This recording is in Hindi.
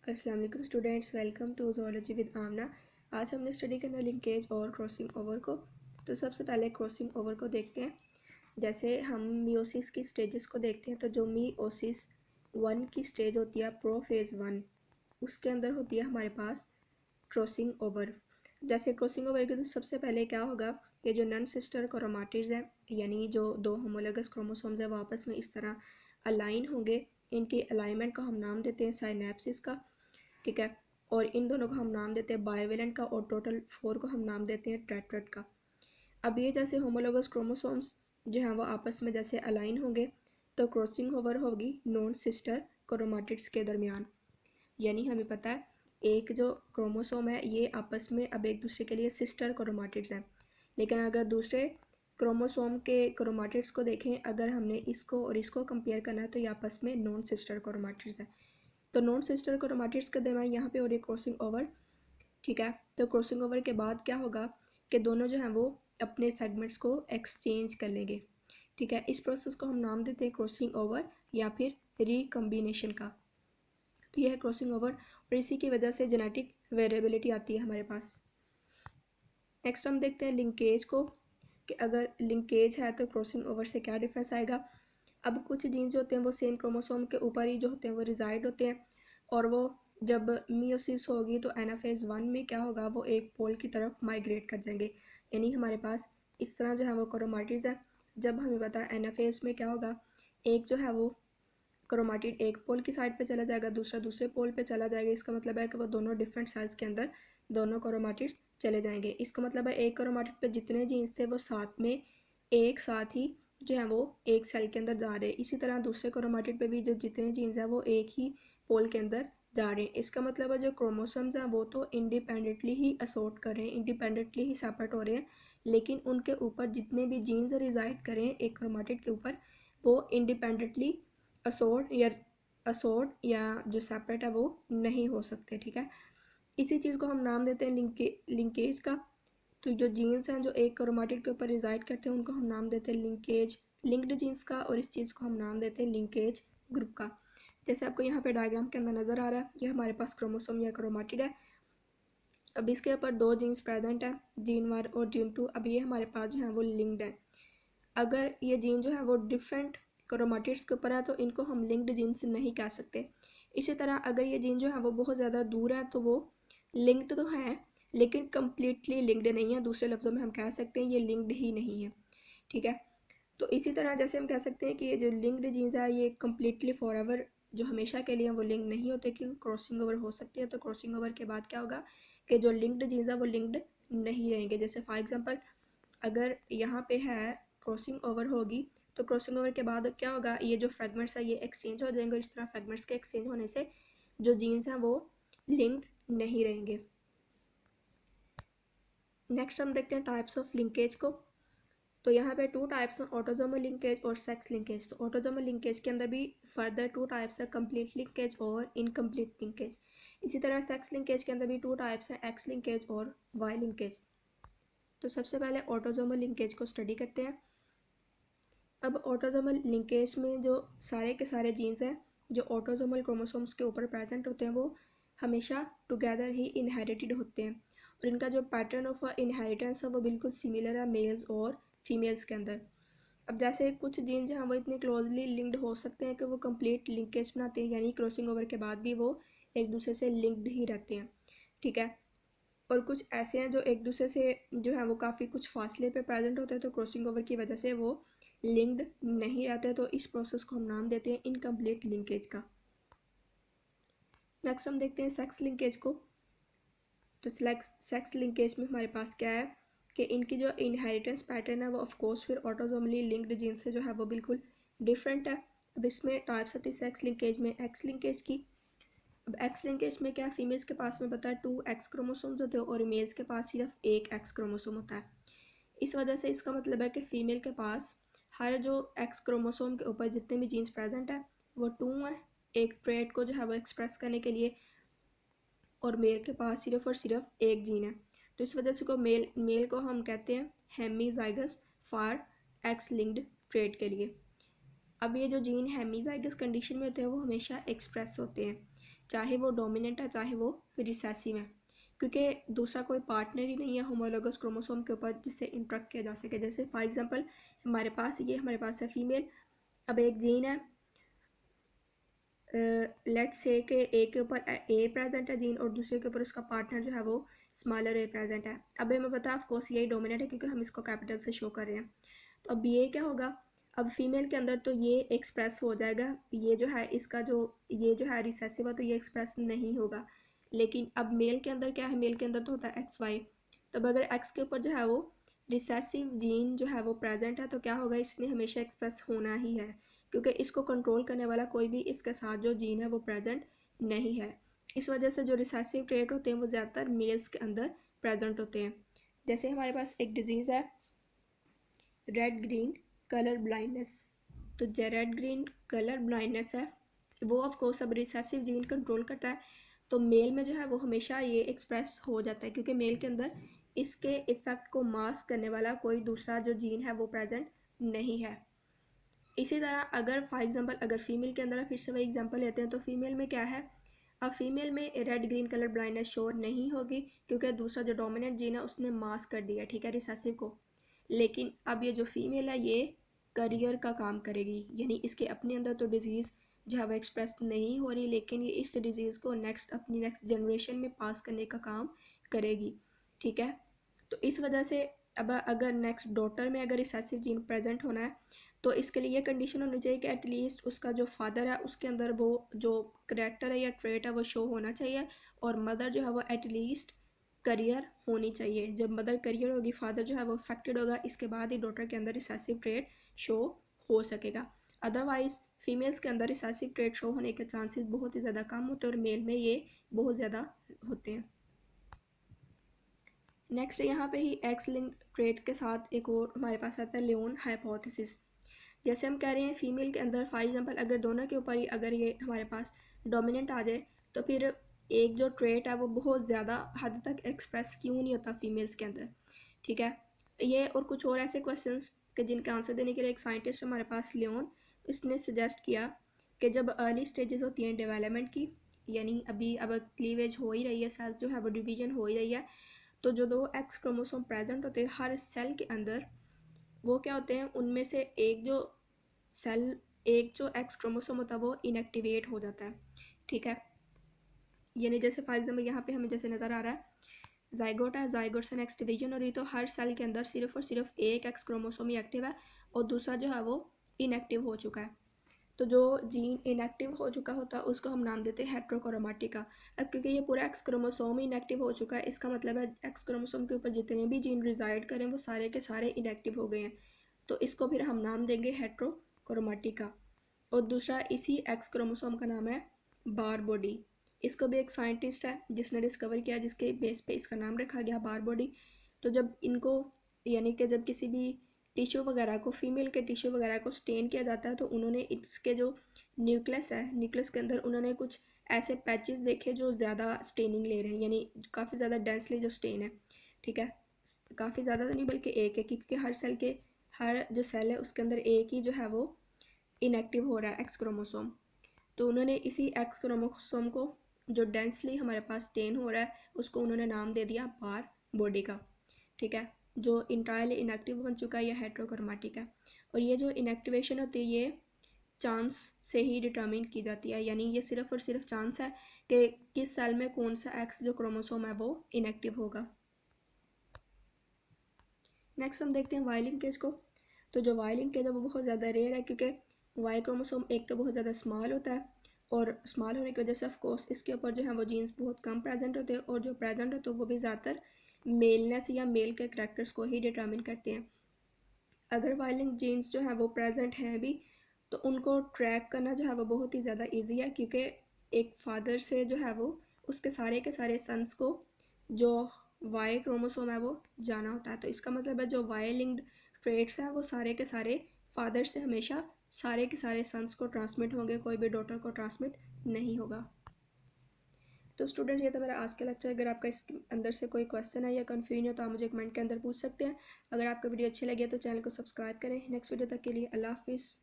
अस्सलाम वालेकुम students, welcome to zoology with Amna. आज हमने स्टडी करना लिंकेज और क्रॉसिंग ओवर को। तो सबसे पहले क्रॉसिंग ओवर को देखते हैं। जैसे हम मियोसिस की स्टेजेस को देखते हैं, तो जो मियोसिस 1 की स्टेज होती है प्रोफेज़ 1, उसके अंदर होती है हमारे पास क्रॉसिंग ओवर। जैसे क्रॉसिंग ओवर के तो सबसे पहले क्या होगा, ये जो नॉन सिस्टर क्रोमाटिड्स हैं, यानी जो दो होमोलोगस क्रोमोसोम्स हैं, वो आपस में इस तरह अलाइन होंगे। इनकी अलाइनमेंट को हम नाम देते हैं साइनेप्सिस का, ठीक है। और इन दोनों को हम नाम देते हैं बाइवेलेंट का, और टोटल 4 को हम नाम देते हैं टेट्राड का। अब ये जैसे होमोलोगस क्रोमोसोम्स जो हैं वो आपस में जैसे अलाइन होंगे, तो क्रॉसिंग ओवर होगी नॉन सिस्टर क्रोमाटिड्स के दरमियान। यानी हमें पता है एक जो क्रोमोसोम है ये आपस में अब एक दूसरे के लिए सिस्टर क्रोमाटिड्स हैं, लेकिन अगर दूसरे क्रोमोसोम के क्रोमाटिड्स को देखें, अगर हमने इसको और इसको कंपेयर करना है, तो ये आपस में नॉन सिस्टर क्रोमाटिड्स हैं। तो नॉन सिस्टर क्रोमाटिड्स के दरमियान यहाँ पे हो रही है क्रॉसिंग ओवर, ठीक है। तो क्रॉसिंग ओवर के बाद क्या होगा कि दोनों जो हैं वो अपने सेगमेंट्स को एक्सचेंज कर लेंगे, ठीक है। इस प्रोसेस को हम नाम देते हैं क्रॉसिंग ओवर या फिर रिकम्बिनेशन का। तो यह है क्रॉसिंग ओवर, और इसी की वजह से जेनेटिक वेरिएबिलिटी आती है हमारे पास। नेक्स्ट हम देखते हैं लिंकेज को, कि अगर लिंकेज है तो क्रॉसिंग ओवर से क्या डिफरेंस आएगा। अब कुछ जीन जो होते हैं वो सेम क्रोमोसोम के ऊपर ही जो होते हैं वो रिजाइड होते हैं, और वो जब मियोसिस होगी तो एनाफेज 1 में क्या होगा, वो एक पोल की तरफ माइग्रेट कर जाएंगे। यानी हमारे पास इस तरह जो है वो क्रोमाटिड्स है। जब हमें पता है एनाफेज में क्या होगा, एक जो है वो क्रोमाटिड एक पोल की साइड पे चला जाएगा, दूसरा दूसरे पोल पे चला जाएगा। इसका मतलब है कि वो दोनों डिफरेंट सेल्स के अंदर दोनों क्रोमाटिड्स चले जाएंगे। इसका मतलब है एक क्रोमाटिड पे जितने जीन्स थे वो साथ में एक साथ ही जो है वो एक सेल के अंदर जा रहे हैं। इसी तरह दूसरे क्रोमाटिड पे भी जो जितने जीन्स हैं वो एक ही पोल के अंदर जा रहे हैं। इसका मतलब है जो क्रोमोसोम्स हैं वो तो इंडिपेंडेंटली ही असोर्ट कर रहे हैं, इंडिपेंडेंटली ही सेपरेट हो रहे हैं, लेकिन उनके ऊपर जितने भी जीन्स रिजाइड करें एक क्रोमाटिड के ऊपर, वो इंडिपेंडेंटली असोर्ट या जो सेपरेट है वो नहीं हो सकते, ठीक है। इसी चीज़ को हम नाम देते हैं लिंकेज का। तो जो जीन्स हैं जो एक क्रोमाटिड के ऊपर रिजाइड करते हैं, उनको हम नाम देते हैं लिंकेज लिंक्ड जीन्स का, और इस चीज़ को हम नाम देते हैं लिंकेज ग्रुप का। जैसे आपको यहाँ पे डायग्राम के अंदर नज़र आ रहा है, ये हमारे पास क्रोमोसोम या क्रोमाटिड है। अब इसके ऊपर दो जीन्स प्रेजेंट है, जीन 1 और जीन 2। अब ये हमारे पास जो है वो लिंक्ड है। अगर ये जीन जो है वो डिफरेंट क्रोमाटिड्स के ऊपर है, तो इनको हम लिंक्ड जीन्स नहीं कह सकते। इसी तरह अगर ये जीन जो है वो बहुत ज़्यादा दूर है, तो वो लिंक्ड तो है लेकिन कम्प्लीटली लिंक्ड नहीं है। दूसरे लफ्ज़ों में हम कह सकते हैं ये लिंक्ड ही नहीं है, ठीक है। तो इसी तरह जैसे हम कह सकते हैं कि ये जो लिंक्ड जीन्स है ये कम्प्लीटली फॉर एवर जो हमेशा के लिए वो लिंक नहीं होते, क्योंकि क्रॉसिंग ओवर हो सकती है। तो क्रॉसिंग ओवर के बाद क्या होगा कि जो लिंक्ड जीन्स है वो लिंक्ड नहीं रहेंगे। जैसे फॉर एग्जांपल अगर यहाँ पे है क्रॉसिंग ओवर होगी, तो क्रॉसिंग ओवर के बाद क्या होगा, ये जो फ्रेगमेंट्स है ये एक्सचेंज हो जाएंगे। इस तरह फ्रेगमेंट्स के एक्सचेंज होने से जो जीन्स हैं वो लिंक्ड नहीं रहेंगे। नेक्स्ट हम देखते हैं टाइप्स ऑफ लिंकेज को। तो यहाँ पे 2 टाइप्स हैं, ऑटोजोमल लिंकेज और सेक्स लिंकेज। तो ऑटोजोमल लिंकेज के अंदर भी फर्दर 2 टाइप्स है, कंप्लीट लिंकेज और इनकम्प्लीट लिंकेज। इसी तरह सेक्स लिंकेज के अंदर भी 2 टाइप्स हैं, एक्स लिंकेज और वाई लिंकेज। तो सबसे पहले ऑटोजोमल लिंकेज को स्टडी करते हैं। अब ऑटोजोमल लिंकेज में जो सारे के सारे जीन्स हैं जो ऑटोजोमल क्रोमोसोम्स के ऊपर प्रेजेंट होते हैं, वो हमेशा टुगेदर ही इनहेरिटेड होते हैं, और इनका जो पैटर्न ऑफ इनहेरिटेंस है वो बिल्कुल सिमिलर है मेल्स और फीमेल्स के अंदर। अब जैसे कुछ जीन्स हैं वो इतने क्लोजली लिंक्ड हो सकते हैं कि वो कंप्लीट लिंकेज बनाते हैं, यानी क्रॉसिंग ओवर के बाद भी वो एक दूसरे से लिंक्ड ही रहते हैं, ठीक है। और कुछ ऐसे हैं जो एक दूसरे से जो है वो काफ़ी कुछ फासले पे प्रेजेंट होते हैं, तो क्रॉसिंग ओवर की वजह से वो लिंक्ड नहीं रहते। तो इस प्रोसेस को हम नाम देते हैं इनकम्प्लीट लिंकेज का। नेक्स्ट हम देखते हैं सेक्स लिंकेज को। तो सेक्स लिंकेज में हमारे पास क्या है कि इनकी जो इनहेरिटेंस पैटर्न है वो ऑफकोर्स फिर ऑटोजोमली लिंक्ड जीन से जो है वो बिल्कुल डिफरेंट है। अब इसमें टाइप्स आती है सेक्स लिंकेज में एक्स लिंकेज की। अब एक्स लिंकेज में क्या, फीमेल्स के पास में पता है 2 एक्स क्रोमोसोम्स होते हैं और मेल्स के पास सिर्फ 1 एक्स क्रोमोसोम होता है। इस वजह से इसका मतलब है कि फ़ीमेल के पास हर जो एक्स क्रोमोसोम के ऊपर जितने भी जीन्स प्रेजेंट है वो 2 है एक ट्रेट को जो है वो एक्सप्रेस करने के लिए, और मेल के पास सिर्फ और सिर्फ एक जीन है। तो इस वजह से को मेल को हम कहते हैं hemizygous for x linked trait के लिए। अब ये जो जीन हेमीजाइगस कंडीशन में होते हैं वो हमेशा एक्सप्रेस होते हैं, चाहे वो डोमिनेंट है चाहे वो रिसेसिव है, क्योंकि दूसरा कोई पार्टनर ही नहीं है होमोलोगस क्रोमोसोम के ऊपर जिससे इंटरेक्ट किया जा सके। जैसे फॉर एग्जांपल हमारे पास है फीमेल, अब एक जीन है, लेट्स से कि ए के ऊपर ए प्रेजेंट है जीन और दूसरे के ऊपर उसका पार्टनर जो है वो स्मॉलर ए प्रेजेंट है। अब हमें पता है ऑफकोर्स यही डोमिनेंट है क्योंकि हम इसको कैपिटल से शो कर रहे हैं। तो अब ये क्या होगा, अब फीमेल के अंदर तो ये एक्सप्रेस हो जाएगा, ये जो है इसका जो ये जो है रिसेसिव है तो ये एक्सप्रेस नहीं होगा। लेकिन अब मेल के अंदर क्या है, मेल के अंदर तो होता है एक्स वाई। तब अगर एक्स के ऊपर जो है वो रिसेसिव जीन जो है वो प्रेजेंट है तो क्या होगा, इसने हमेशा एक्सप्रेस होना ही है, क्योंकि इसको कंट्रोल करने वाला कोई भी इसके साथ जो जीन है वो प्रेजेंट नहीं है। इस वजह से जो रिसेसिव ट्रेट होते हैं वो ज़्यादातर मेल्स के अंदर प्रेजेंट होते हैं। जैसे हमारे पास एक डिजीज़ है रेड ग्रीन कलर ब्लाइंडनेस, तो जो रेड ग्रीन कलर ब्लाइंडनेस है वो ऑफ कोर्स अब रिसेसिव जीन कंट्रोल करता है, तो मेल में जो है वो हमेशा ये एक्सप्रेस हो जाता है क्योंकि मेल के अंदर इसके इफ़ेक्ट को मास्क करने वाला कोई दूसरा जो जीन है वो प्रेजेंट नहीं है। इसी तरह अगर फॉर एग्जांपल अगर फीमेल के अंदर फिर से वही एग्जांपल लेते हैं तो फीमेल में क्या है, अब फीमेल में red green colour blindness show नहीं होगी क्योंकि दूसरा जो डोमिनेंट जीन है उसने मास्क कर दिया, ठीक है, रिसेसिव को। लेकिन अब ये जो फीमेल है ये करियर का काम करेगी, यानी इसके अपने अंदर तो डिजीज़ जो है वो एक्सप्रेस नहीं हो रही, लेकिन ये इस डिजीज़ को अपनी नेक्स्ट जनरेशन में पास करने का काम करेगी, ठीक है। तो इस वजह से अब अगर नेक्स्ट डॉटर में अगर रिसेसिव जीन प्रेजेंट होना है तो इसके लिए ये कंडीशन होनी चाहिए कि एटलीस्ट उसका जो फादर है उसके अंदर वो जो करेक्टर है या ट्रेट है वो शो होना चाहिए, और मदर जो है वो एटलीस्ट करियर होनी चाहिए। जब मदर करियर होगी फादर जो है वो अफेक्टेड होगा, इसके बाद ही डॉटर के अंदर रिसेसिव ट्रेट शो हो सकेगा। अदरवाइज फीमेल्स के अंदर रिसेसिव ट्रेट शो होने के चांसेस बहुत ही ज़्यादा कम होते हैं और मेल में ये बहुत ज़्यादा होते हैं। नेक्स्ट यहाँ पे ही एक्स लिंक्ड ट्रेट के साथ एक और हमारे पास आता है लियोन हाइपोथेसिस। जैसे हम कह रहे हैं फीमेल के अंदर फॉर एग्जांपल अगर दोनों के ऊपर ही अगर ये हमारे पास डोमिनेंट आ जाए तो फिर एक जो ट्रेट है वो बहुत ज़्यादा हद तक एक्सप्रेस क्यों नहीं होता फीमेल्स के अंदर, ठीक है। ये और कुछ और ऐसे क्वेश्चंस के जिनके आंसर देने के लिए एक साइंटिस्ट हमारे पास लियोन, इसने सजेस्ट किया कि जब अर्ली स्टेजेस होती हैं डेवलपमेंट की, यानी अभी अब क्लीवेज हो ही रही है, सेल्स जो है वो डिवीजन हो ही रही है, तो जो दो एक्स क्रोमोसोम प्रेजेंट होते हैं हर सेल के अंदर वो क्या होते हैं, उनमें से एक जो एक्स क्रोमोसोम होता है वो इनएक्टिवेट हो जाता है, ठीक है। यानी जैसे फॉर एग्जाम्पल यहाँ पे हमें जैसे नज़र आ रहा है जाइगोट है, जाइगोट से नेक्स्ट डिवीजन हो रही, तो हर सेल के अंदर सिर्फ और सिर्फ एक एक्स क्रोमोसोम ही एक्टिव है और दूसरा जो है वो इनएक्टिव हो चुका है। तो जो जीन इनएक्टिव हो चुका होता है उसको हम नाम देते हैं हेट्रोक्रोमेटिका। अब क्योंकि ये पूरा एक्स क्रोमोसोम ही इनएक्टिव हो चुका है, इसका मतलब है एक्स क्रोमोसोम के ऊपर जितने भी जीन रिजाइड करें वो सारे के सारे इनएक्टिव हो गए हैं, तो इसको फिर हम नाम देंगे हेट्रोक्रोमेटिका। और दूसरा इसी एक्स क्रोमोसोम का नाम है बार बॉडी। इसको भी एक साइंटिस्ट है जिसने डिस्कवर किया, जिसके बेस पे इसका नाम रखा गया बार बॉडी। तो जब इनको यानी कि जब किसी भी टिश्यू वगैरह को फीमेल के टिश्यू वगैरह को स्टेन किया जाता है तो उन्होंने इसके जो न्यूक्लियस है, न्यूक्लियस के अंदर उन्होंने कुछ ऐसे पैचेस देखे जो ज़्यादा स्टेनिंग ले रहे हैं, यानी काफ़ी ज़्यादा डेंसली जो स्टेन है, ठीक है। काफ़ी ज़्यादा तो नहीं बल्कि एक है, क्योंकि हर जो सेल है उसके अंदर एक ही जो है वो इनएक्टिव हो रहा है एक्स क्रोमोसोम। तो उन्होंने इसी एक्स क्रोमोसोम को जो डेंसली हमारे पास स्टेन हो रहा है उसको उन्होंने नाम दे दिया बार बॉडी का, ठीक है। जो इंटायरली इनएक्टिव बन चुका है यह हेट्रोक्रोमेटिक है, और ये जो इनएक्टिवेशन होती है ये चांस से ही डिटर्मिन की जाती है, यानी ये सिर्फ और सिर्फ चांस है कि किस सेल में कौन सा एक्स जो क्रोमोसोम है वो इनएक्टिव होगा। नेक्स्ट हम देखते हैं वाई लिंकेज को। तो जो वाई लिंकेज है वो बहुत ज़्यादा रेयर है क्योंकि वाई क्रोमोसोम एक तो बहुत ज़्यादा स्मॉल होता है, और स्मॉल होने की वजह से ऑफकोर्स इसके ऊपर जो है वो जीन्स बहुत कम प्रेजेंट होते हैं, और जो प्रेजेंट होते हैं वो भी ज़्यादातर मेलनेस या मेल के करैक्टर्स को ही डिटर्मिन करते हैं। अगर वाई लिंक जीन्स जो है वो प्रेजेंट हैं भी तो उनको ट्रैक करना जो है वो बहुत ही ज़्यादा ईजी है, क्योंकि एक फादर से जो है वो उसके सारे के सारे सन्स को जो वाई क्रोमोसोम है वो जाना होता है। तो इसका मतलब है जो वाई लिंक्ड ट्रेट्स हैं वो सारे के सारे फादर से हमेशा सारे के सारे सन्स को ट्रांसमिट होंगे, कोई भी डॉटर को ट्रांसमिट नहीं होगा। तो स्टूडेंट ये था मेरा आज का लेक्चर। अगर आपका इसके अंदर से कोई क्वेश्चन है या कन्फ्यूजन है तो आप मुझे कमेंट के अंदर पूछ सकते हैं। अगर आपको वीडियो अच्छी लगी है तो चैनल को सब्सक्राइब करें। नेक्स्ट वीडियो तक के लिए अल्लाह हाफिज़।